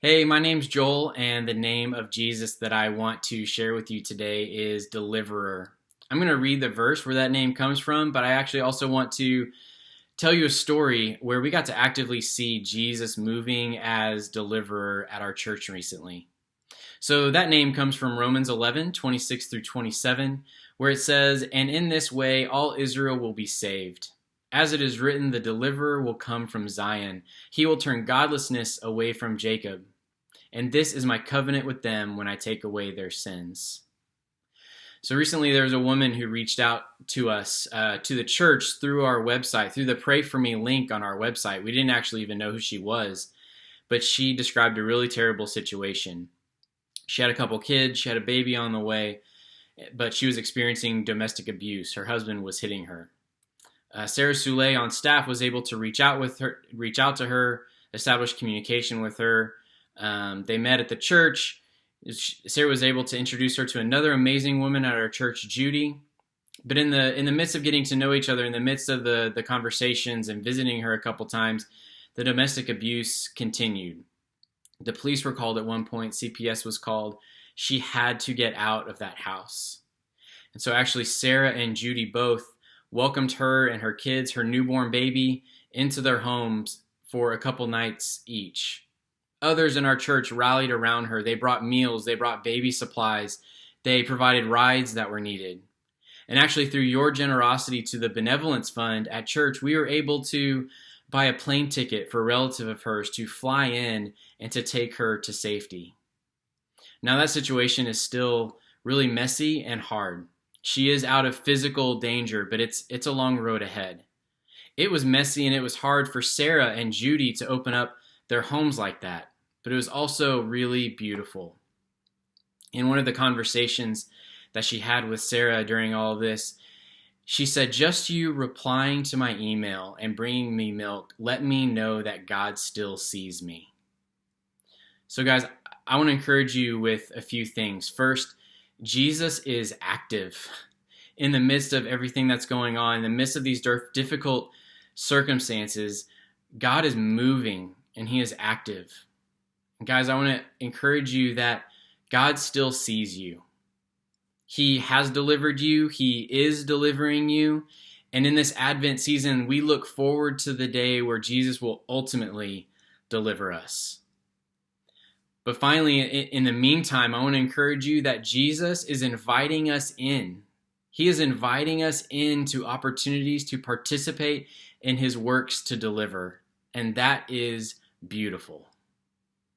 Hey, my name's Joel, and the name of Jesus that I want to share with you today is Deliverer. I'm going to read the verse where that name comes from, but I actually also want to tell you a story where we got to actively see Jesus moving as Deliverer at our church recently. So that name comes from Romans 11:26 through 27, where it says, "And in this way all Israel will be saved. As it is written, the deliverer will come from Zion. He will turn godlessness away from Jacob. And this is my covenant with them when I take away their sins." So recently there was a woman who reached out to us, to the church through our website, through the Pray For Me link on our website. We didn't actually even know who she was, but she described a really terrible situation. She had a couple kids, she had a baby on the way, but she was experiencing domestic abuse. Her husband was hitting her. Sarah Soule on staff was able to reach out to her, establish communication with her. They met at the church. Sarah was able to introduce her to another amazing woman at our church, Judy. But in the midst of getting to know each other, in the midst of the conversations and visiting her a couple times, the domestic abuse continued. The police were called at one point. CPS was called. She had to get out of that house. And so actually Sarah and Judy both welcomed her and her kids, her newborn baby, into their homes for a couple nights each. Others in our church rallied around her. They brought meals, they brought baby supplies, they provided rides that were needed. And actually, through your generosity to the benevolence fund at church, we were able to buy a plane ticket for a relative of hers to fly in and to take her to safety. Now, that situation is still really messy and hard. She is out of physical danger, but it's a long road ahead. It was messy and it was hard for Sarah and Judy to open up their homes like that, but it was also really beautiful. In one of the conversations that she had with Sarah during all of this, she said, "Just you replying to my email and bringing me milk let me know that God still sees me." So guys, I want to encourage you with a few things. First, Jesus is active in the midst of everything that's going on, in the midst of these difficult circumstances. God is moving and he is active. And guys, I want to encourage you that God still sees you. He has delivered you. He is delivering you. And in this Advent season, we look forward to the day where Jesus will ultimately deliver us. But finally, in the meantime, I want to encourage you that Jesus is inviting us in. He is inviting us into opportunities to participate in his works to deliver. And that is beautiful.